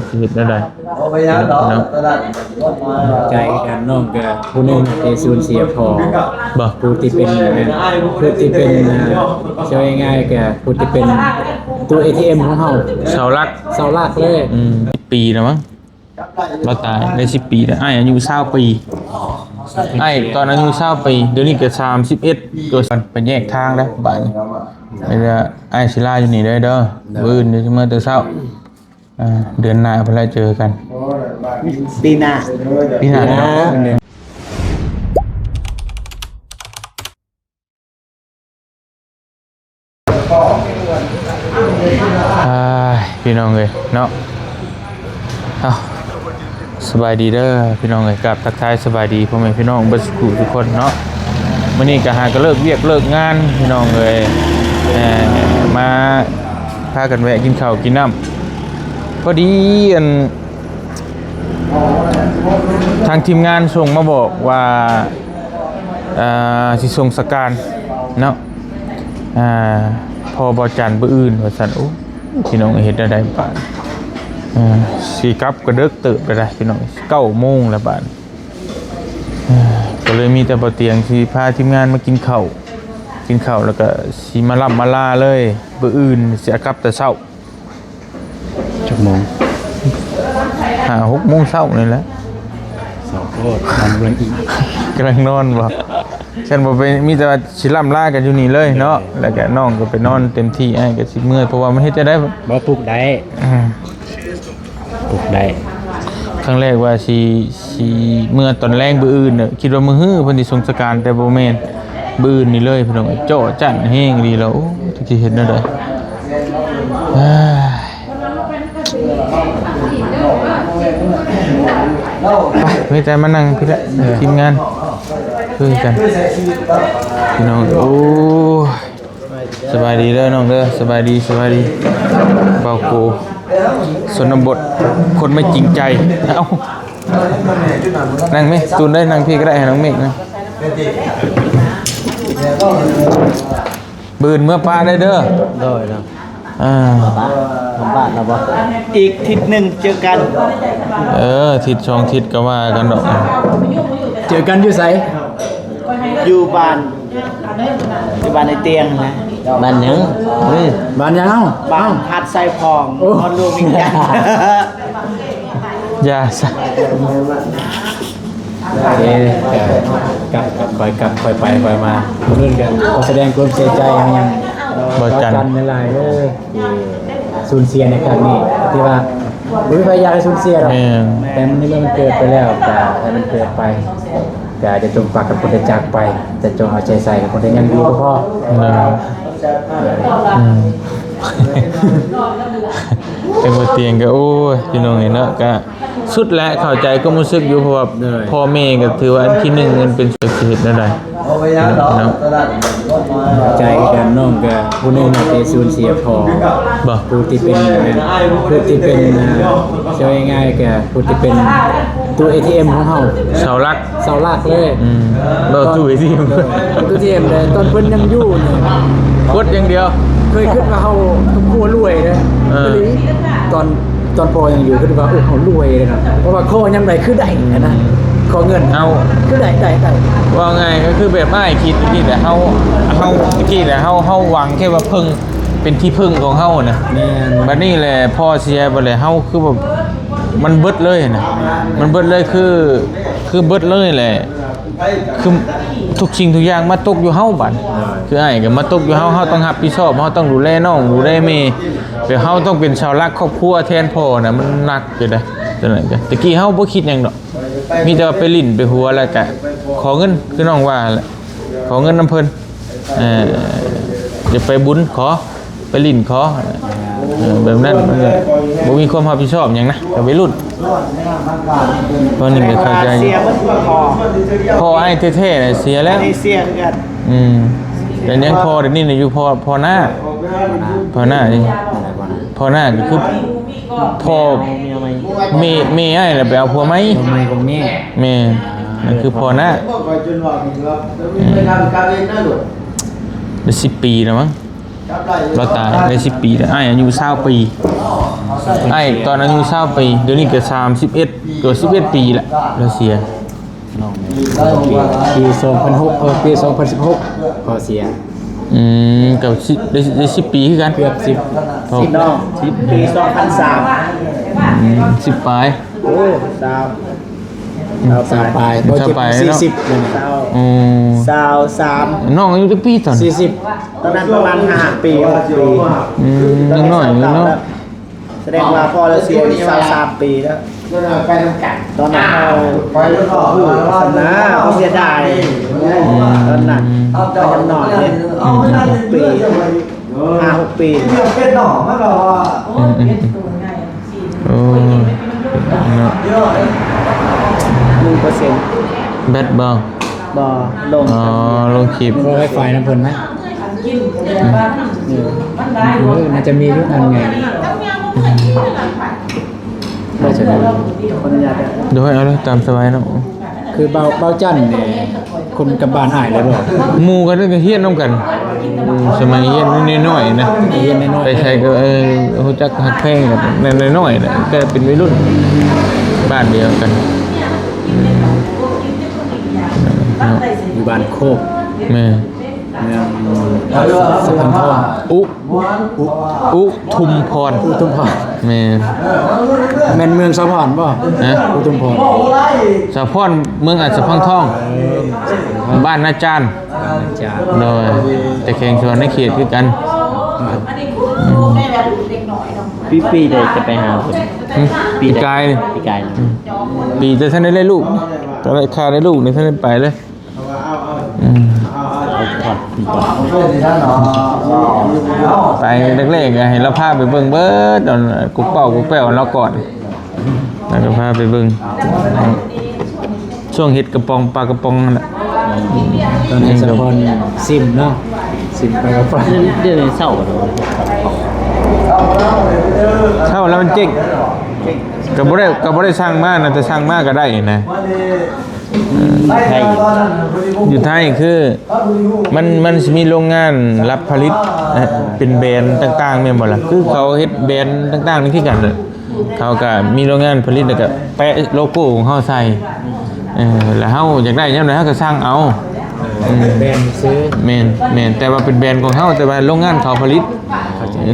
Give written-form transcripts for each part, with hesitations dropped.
จะเห็นอะไรเนาะใจกันน้องกับผู้หนึ่งที่สูญเสียพอบ่ผู้ที่เป็นช่วยง่ายๆกับผู้ที่เป็นตัว ATM ของเราเสาหลักเลยปีแล้วมั้งเราตายได้10 ปีแล้วอายุ20 ปีตอนอายุ20 ปีเดี๋ยวนี้ก็31ตัวสั่นไปแยกทางแล้วบ้านไอ้เด้อศิลาอยู่นี่เด้อมื้อนี้เมื่อตื่นเช้าเดือนหน้าเพิ่นได้เจอกันปีหน้าพี่น้องเอ้ยเนาะสบายดีเด้อพี่น้องเอ้ยกับทักทายสบายดีพ่อแม่พี่น้องเบิดทุกคนเนาะมื้อนี้ก็หาก็เลิกเวียกเลิกงานพี่น้องเอ้ยมาพากันแวะกินข้าวกินน้ำพอดีทางทีมงานส่งมาบอกว่าสิส่งสการเนาะพอบอจันบื้ออื่นว่าซั่นโอ้พี่น้องเฮ็ดได้ป่านสิกลับก็ดึกตื่นไปได้พี่น้อง9 โมงแล้วป่านก็เลยมีแต่บ่เตียงสิพาทีมงานมากินข้าวแล้วก็สิมารับมาลาเลยบื้ออื่นสิกลับแต่เช้าจักโมง6 โมงเช้านี่แหละสอบโทษทำเรื่องอีกกำลังนอนบ่ฉันบ่ไปมีแต่ว่าสิล่ำลากันอยู่นี่เลยเนาะแล้วก็น้องก็ไปนอนเต็มที่ก็สิเมื่อยเพราะว่ามันเฮ็ดได้บ่ปลุกได้ครั้งแรกว่าสิเมื่อตอนแรงบื้ออื่นน่ะคิดว่ามื้อฮื้อเพิ่นสิสงสการแต่บ่แม่นบื้ออื่นนี่เลยพี่น้องเจาะจั่นแฮงดีแล้วโอ้สิเฮ็ดแนวใดไม่ใจมานั่งพี่ละทีมงานคุยกันพี่น้องโอ้สบายดีเด้อน้องเด้อสบายดีเบาโกสนบทคนไม่จริงใจเอ้านั่งไหมตูนได้นั่งพี่ก็ได้ให้น้องเมฆนะบืนเมื่อป้าได้เด้อนะบ้านเราบ่อีกทิศหนึ่งเจอกันทิศ2 ทิศก็ว่ากันดอกเจอกันอยู่ไสอยู่บ้านในเตียงนะบ้านยังบ้านยังบ้านหัดไซพองนอนรวมกันอย่าซะกลับคอยไปคอยมาเรื่องกันแสดงความเสียใจยังบ่จันในลายสูญเสียในครั้งนี้ที่ว่าไม่พยายามสูญเสียหรอกแต่มันนี่มันเกิดไปแล้วแต่มันเกิดไปแต่จะจงปากกับคนที่จากไปจะจงเอาใจใส่กับคนที่ยังอยู่ก็พอเป็นบทเตียงก็โอ้ยพี่น้องเนาะก็สุดแล้วเข้าใจก็รู้สึกอยู่เพราะว่าพ่อแม่ก็ถือว่าอันที่1มันเป็นสุดเหตุนั่นแหละเนาะใจกันน้องกับผู้หนึ่งที่สูญเสียพอผู้ที่เป็นช่วยง่ายๆกับผู้ที่เป็นตัว ATM ของเราเสาหลักเลยเราตู้ ATM เลยตอนเพิ่นยังอยู่เนี่ยกดอย่างเดียวเคยคิดว่าเขาทุกครัวรวยนะตอนพอยังอยู่คิดว่าเขารวยเลยนะเพราะว่าข้อยังไงคือได้นะขอเงินเอาคือได้ว่าไงก็คือแบบไม่คิดที่แต่เฮาคิดแต่เฮาหวังแค่ว่าพึ่งเป็นที่พึ่งของเฮานะบัดนี้แหละพ่อเสียบ่เลยเฮาคือแบบมันเบิดเลยนะมันเบิดเลยคือเบิดเลยแหละคือทุกสิ่งทุกอย่างมาตกอยู่เฮาบัดคือก็มาตกอยู่เฮาต้องรับผิดชอบเฮาต้องดูแลน้องดูแลแม่เดี๋ยวเฮาต้องเป็นชาวรักครอบครัวแทนพ่อน่ะมันหนักอยู่นะจังได๋กันตะกี้เฮาบ่คิดหยังดอกมีแต่ไปลิ้นไปหัวแล้วก็ขอเงินคือน้องว่าแหละขอเงินน้ำเพิ่นจะไปบุญขอไปลิ้นขอแบบนั้นมันก็บ่มีความรับผิดชอบหยังนะก็ไปรุ่นตอนนี้ก็เข้าใจเสียพ่อไอ้เท่ๆน่ะเสียแล้วเสียกันแต่ยังพอเดี๋ยวนี้อยู่พอหน้านี่พอหน้าก็คือพ่อเมย์ไอ้น่ะไปเอาผัวไหมเมย์นั่นคือพอหน้าได้10 ปีแล้วมั้งเราตายได้10 ปีแล้วอายุ20 ปี ไอ้ตอนอายุ20ปีเดี๋ยวนี้ก็31เกือบ11ปีละรัสเซีย น้องปี2006ปี2016พอเสีย กับได้10ปีคือกัน เกือบ10 พี่น้องปี2003 10ปลาย โอ้สาว สาวปลายบ่เจ็บ40เลย สาว อืม สาวสาม น้องอายุจักปีตอน 40 ตอนนั้นประมาณ5ปี6ปี ยังน้อยอยู่เนาะ แสดงว่าพ่อเราเสียอายุ23ปีแล้วตอนนั้นเรานะเขาเสียดายตอนนั้นเขาจำหน่อยเนี่ย6ปี5-6 ปี โอ้เนาะ 1% แบดบ่ บ่ลง อ๋อลงคลิป บ่ให้ไฟน้ำเพิ่นไหมน่าจะมีทุกอันไงน่าจะมี คนอยากจะ เดี๋ยวให้เอาเลยตามสบายเนาะ คือเบาจันเนี่ยคนกับบ้านอ้ายเลยบ่ หมู่กันก็เฮียนนํกันสมัยเฮียนน้อยๆนะ เรียนน้อย ไปใช้ก็ฮู้จักฮักแพงกันน้อยๆน่ะก็เป็นวัยรุ่นบ้านเดียวกันเนาะ ๆอยู่บ้านโคก แม่ เมืองสะพานทอง อุทุมพร อุทุมพร แม่ แม่นเมืองสะพานบ่ ฮะ อุทุมพร สะพรเมืองอัศพังทอง บ้านนาจาร จ้า โดยแต่แข่งชวนในเขตคือกัน ปีเดียวจะไปหาผม ปีกายนี่ ปีกาย ปีจะท่านได้ลูกตอนแรกคาได้ลูกในท่านได้ไปเลยอืมไปแรกๆให้เราพาไปเบิ่งเบิดตอนกุ๊กเป่ากุ๊กแป้วเราก่อนแล้วก็พาไปเบิ่งช่วงเห็ดกระป๋องปลากระป๋องนั่นแหละ ตอนนี้สะพานซิมเนาะซิมไปกับไฟ เดือนเสาร์ เท่าแล้วมันเจ๊งก็บ่ได้สร้างมากนะแต่สร้างมากก็ได้นะ ไทย อยู่ไทยคือมันสิมีโรงงานรับผลิตเป็นแบรนด์ต่างๆแม่นบ่ล่ะคือเขาเฮ็ดแบรนด์ต่างๆนี่คือกันเลยเขาก็มีโรงงานผลิตแล้วก็แปะโลโก้ของเฮาใส่แล้วเฮาอยากได้ยามใดเฮาก็สร้างเอา แบรนด์ซื้อ แม่นแต่ว่าเป็นแบรนด์ของเฮาแต่ว่าโรงงานเขาผลิต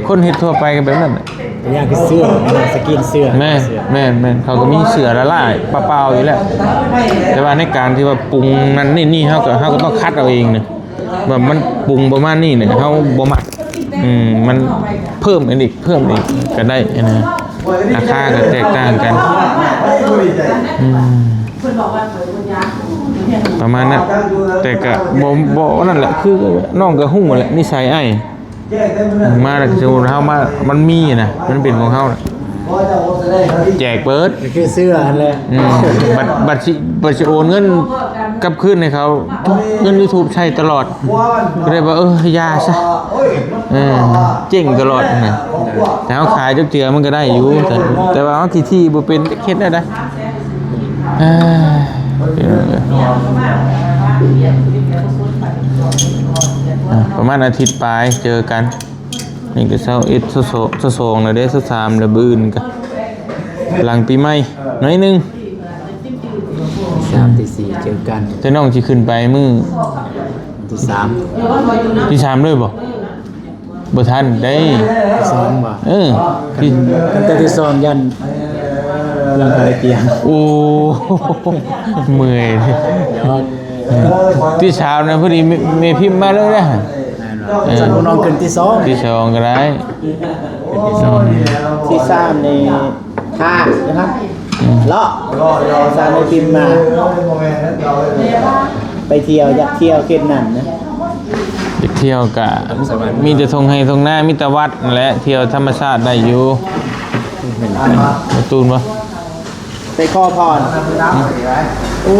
คนเฮ็ดทั่วไปก็แบบนั้นน่ะ ตัวอย่างคือเสื้อสกินเสื้อ แม่นเขาก็มีเสือละลายเปล่าๆอยู่แล้วแต่ว่าในการที่ว่าปรุงนั้นนี่เฮาก็ต้องคัดเอาเองเนี่ยว่ามันปรุงประมาณนี้เนี่ยเฮาบ่มักมันเพิ่มอีกก็ได้นะราคาก็แตกต่างกันประมาณนั้นแต่ก็บ่นั่นแหละคือน้องก็ฮู้แหละนิสัยอ้ายมาแล้วสมมุติเฮามามันมีนะมันเป็นของเฮาน่ะแจกเบิด คือเสื้ออันเลย บัตรสิโอนเงินกลับคืนให้เขาเงิน YouTube ใช้ตลอดก็เลยว่าอยาซะเจ๊งตลอดนะแต่เขาขายจักเทื่อมันก็ได้อยู่แต่ว่าเอาที่บ่เป็นเฮ็ดได้นะประมาณอาทิตย์ปลายเจอกันนี่ก็21 22แล้วเด้23แล้วบื้นกันหลังปีใหม่หน่อยนึง 3 4เจอกัน แต่น้องสิขึ้นไปมื้อ ที่3 ที่3เลยบ่ทันได้ 2บ่ ที่ กันแต่ที่2ยันเรื่องอะไรเตียง โอ้เมื่อยที่เช้านะพอดีเมพิมพ์มาเลยนะ สันน้องขึ้นที่2 ที่2ก็ได้ ที่สร้างในท่านะครับเลาะสร้างในพิมพ์มาไปเที่ยวอยากเที่ยวเขตนั้นนะ ไปเที่ยวกะมีแต่ทงให้ทงหน้ามีแต่วัดนั่นแหละเที่ยวธรรมชาติได้อยู่ตูนบ่ ไปข้อพร โอ้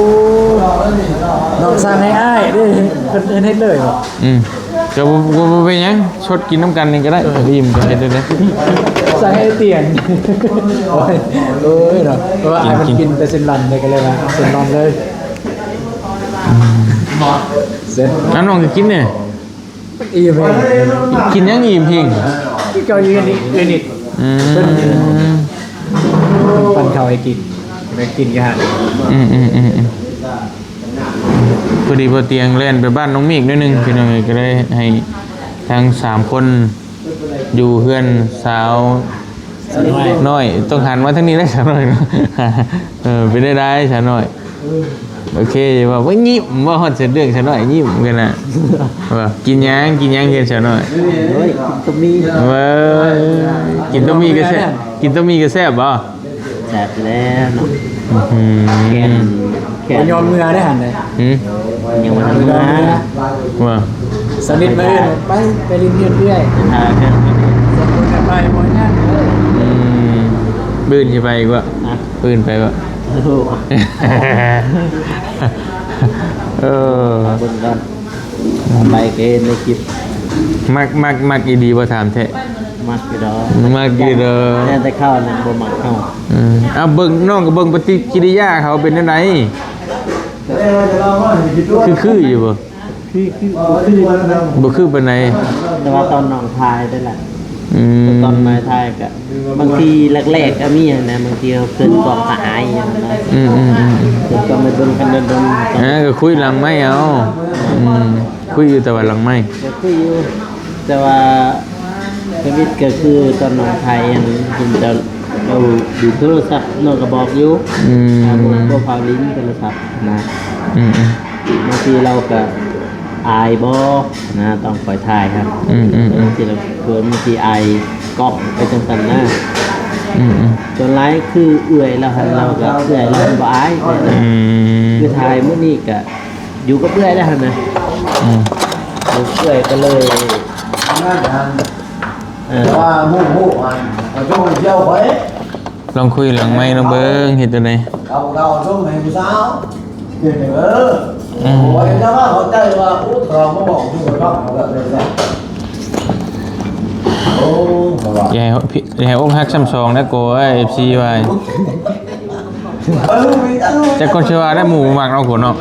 น้องสร้างให้อ้ายเด้เพิ่นเฮ็ดเลยบ่ ก็บ่เป็นหยังชดกินน้ำกันนี่ก็ได้อิ่มก็เฮ็ดได้เด้ สร้างให้เตียงโอ้ยเนาะเพราะว่าอ้ายมันกินแต่เส้นรันเลยก็เลยว่าเส้นรันเลยเสร็จ น้องก็กินเนี่ย อีเมล กินยังอิ่มเพียง ที่เกาหลีนี่ เพิ่นปันเขาให้กินไปกินกัน พอดีพอเตียงเล่นไปบ้านน้องมีกนิดนึงพี่น้องก็ได้ให้ทั้ง3คนอยู่เพื่อนสาวน้อยต้องหันมาทั้งนี้ได้สาวน้อยเนาะไปได้สาวน้อยโอเคว่ายิ้มว่าฮอดเสร็จเรื่องสาวน้อยยิ้มกันนะว่ากินยังเห็นสาวน้อยต้มมีว่ากินต้มมีก็แซ่บกินต้มมีก็แซ่บบ่ แซ่บแล้วเนาะแกน ยอมมือได้หันเลย ยังมาทำงาน ว่า สนิทมาไปเรียนเรื่อย หากัน ๆไปหมดนั่น ปืนสิไปอีกว่าปืนไปว่า เออ บนกันไปเกณฑ์ในคลิป มักอีดีบ่ถามแท้ มักกี่ดอก มักอีเด้อ แน่แต่เข้านะบ่มักเข้า เอาเบิ่งน้องก็เบิ่งปฏิกิริยาเขาเป็นจังไดคืออยู่บ่บ่คือปานใด แต่ว่าตอนน้องทายได้แหละตอนมาทายก็บางทีแรกๆก็มีนะบางทีเกินกองหายอย่างนั้นเกินกองมาโดนกันโดน ก็คุยหลังไม่เอาคุยอยู่แต่ว่าหลังไม่ ก็คุยอยู่แต่ว่าชีวิตก็คือตอนน้องไทยยังคุณจะเราดูโทรศัพท์น้องก็บอกอยู่บ่พาลิ้นโทรศัพท์นะบางทีเราก็อายบ่นะต้องคอยถ่ายครับบางทีเราเกิดบางทีอายก๊อกไปจังซั่นนะจนไลฟ์คือเอื่อยแล้วหันเราก็เอื่อยแล้วบ่อายคือถ่ายมื้อนี้ก็อยู่กับเอื่อยแล้วหั่นนะเอื่อยก็เลยว่าหมู่ช่วงเที่ยวไป ลองคุยหลังไม่น้องเบิ้งเห็นตัวไหน เราช่วงไหนผู้สาวโอ้ยถ้าว่าเขาใจว่าอู้เราไม่บอกที่เขาบอกแบบนี้โอ้ อย่าให้อกหักซ้ำสองนะโกไอ้ FC ไว้จะคนชื่อว่าได้หมู่มากเนาะโกเนาะ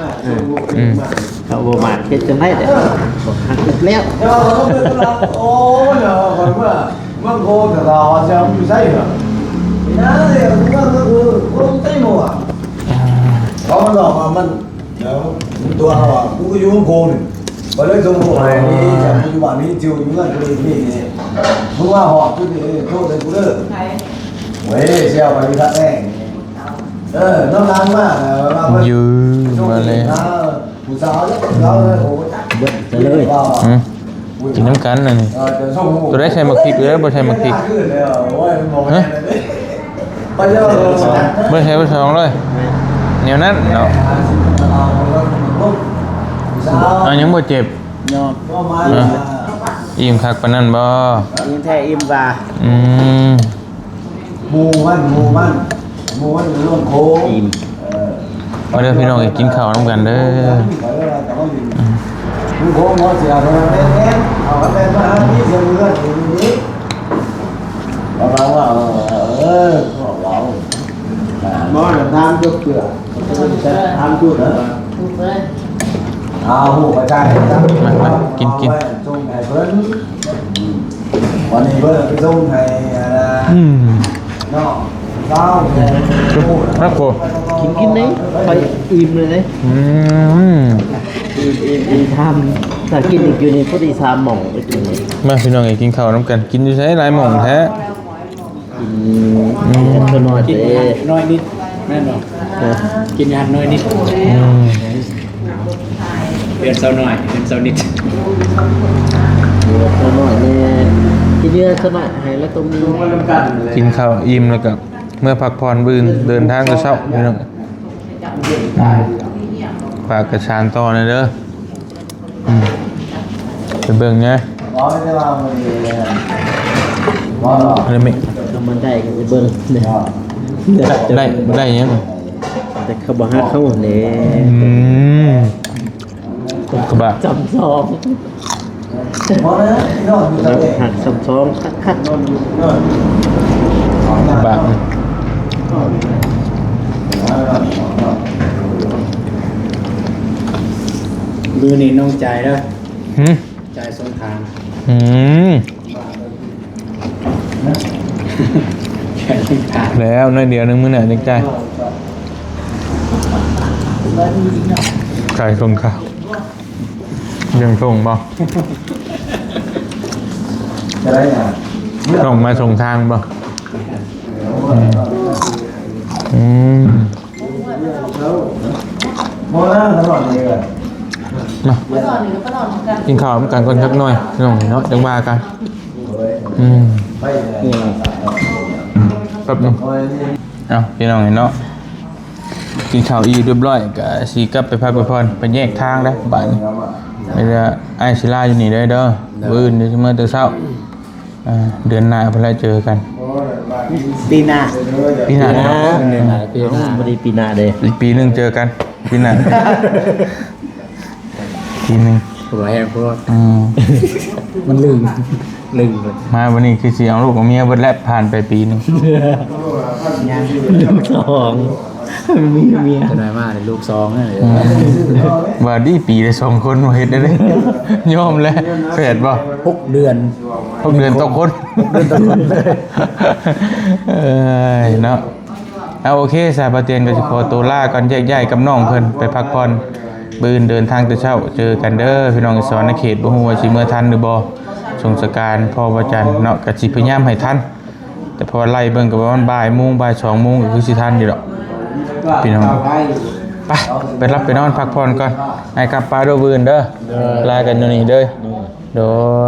เขาบ่มาเฮ็ดจังได๋เด้อบ่ฮักแล้ว โอ้ยคนเมื่อโคตรเราจะไม่ใช่เหรอนี่นะเนี่ยก็คือคนเต้นหัวเขามันหลอกมันตัวเราอ่ะกูก็อยู่กับโคนี่ไปเลยสมมุติไอ้นี่จากปัจจุบันนี้จิวอยู่นั่นเลยนี่มึงว่าหอบกูนี่โทษเลยกูเลิกเว้ยเชี่ยวไปที่ท่าแป้งน้ำน้ำมากยืมมาเลย ผู้สาวเราเลยโอ้จะเลยกินน้ำกันน่ะนี่ตัวได้ใช้หมักพริกหรือบ่ใช้หมักพริกฮะบ่ใช้บ่สองเลยแนวนั้นเนาะยังบ่เจ็บอิ่มคักปานนั้นบ่อิ่มแท้อิ่มว่าหมู่มันอยู่ร่วมโคอิ่มมาเด้อพี่น้องกินข้าวนำกันเด้อโค้งหัวเสียตรงนั้นเอาไปเป็นมาที่เสียมือกันอย่างนี้เราว่าเราบ่ได้ทำจุดเกลือจะทำจุดเหรอเอาหูกระจายมากินส่งให้เพิ่นวันนี้เพิ่นไปส่งให้เนาะเช้านักโกกินนี่ไปอิ่มเลยนะอิ่มทำถ้ากินอีกอยู่ในพอดี3หม่องไปกินมาพี่น้องกินข้าวนำกันกินอยู่ใช้หลายหม่องแท้กินน้อยน้อยนิดแม่นบ่กินงานน้อยนิดเรียนเซาหน่อยเรียนเซานิดน้อยนี่กินเยอะซะหน่อยให้แล้วตรงนี้กินข้าวอิ่มแล้วก็เมื่อพักผ่อนบื้นเดินทางก็เช้าพี่น้องฝากกระชานต่อหน่อยเด้อไปเบิ่งไงอะไรไหมมันได้ก็ไปเบิ่งได้ยังแต่เขาบอกฮักเขาเนี่ยกระบะจำซองหักจำซองคัดกระบะมือนี่น้องใจแล้วใจสงทาง แค่นี้ขาด แล้วน้อยเดียวนึงมื้อหน่ะจังใจไก่ทงข้าวยังทงบ่ จะได้อ่ะ ส่งมาส่งทางบ่อืม โมล่าตลอดเลยอ่ะ มากินข้าวเหมือนกันคนสักหน่อยน้องเนาะจังว่ากันไปเลย แป๊บนึงเอาพี่น้องเห็นเนาะกินข้าวอีเรียบร้อยก็สิกลับไปพักไปพรไปแยกทางได้บ้านไอ้ไอ้ศิลาอยู่นี่ได้เด้อมื้ออื่นเดี๋ยวสิมาแต่เช้าเดือนหน้าเพิ่นได้เจอกัน ปีหน้า ปีหน้าเนาะ ปีหน้าบ่ได้ปีหน้าเด้ อีกปีหนึงเจอกันปีหน้าปีหนึง ผมว่าแห้งเพราะ มันลึงเลย มาวันนี้คือสิเอาลูกของเมียเบิดแล้วผ่านไปปีหนึง ลูกสองมีเมียจะน้อยมากเลยลูกสองนั่นเลย ว่าดีปีได้2คนบ่เฮ็ดได้เลยยอมแล้วเฟดบ่ 6 เดือน 6 เดือนต่อคน เดือนต่อคนเลย เอ้ยเนาะเอาโอเคสายปาเตียนก็สิขอตัวลาก่อนแยกย้ายกับน้องเพิ่นไปพักผ่อนมื้ออื่นเดินทางแต่เช้าเจอกันเด้อพี่น้องสอนในเขตบ่ฮู้ว่าสิเมื่อทันหรือบ่สงสการพ่อประจันเนาะก็สิพยายามให้ทันแต่พอไล่เบิ่งก็ว่ามันบ่ายโมงบ่าย2โมงก็คือสิทันอยู่ดอกพี่น้องไปรับไปนอนพักผ่อนก่อนให้กลับปลาโดบืนเด้อลากันอยู่นี่เด้อโด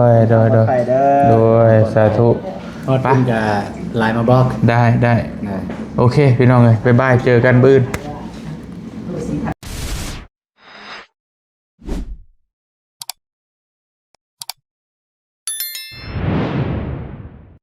ย ไปเด้อ โดยสาธุ พอดเพิ่นจะไลน์มาบอก ได้ นะ โอเค พี่น้องเลยบ๊ายบาย เจอกันบื้น